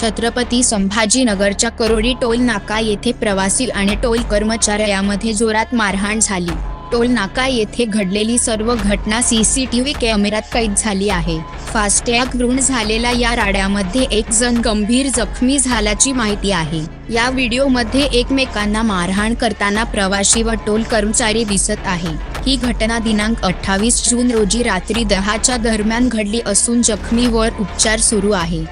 Chhatrapati संभाजीनगरच्या Karodi toll नाका येथे प्रवासी आणि टोल कर्मचाऱ्यामध्ये जोरात मारहाण झाली। टोल नाका येथे घडलेली सर्व घटना सीसीटीव्ही कॅमेऱ्यात कैद झाली आहे। फास्टॅगवरून झालेल्या या राड्यामध्ये एक जण गंभीर जखमी झाल्याची माहिती आहे। या व्हिडिओमध्ये एकमेकांना मारहाण करताना प्रवासी व टोल कर्मचारी दिसत आहे। ही घटना दिनांक 28 जून रोजी रात्री 10च्या दरम्यान घडली असून जखमीवर उपचार सुरू आहे।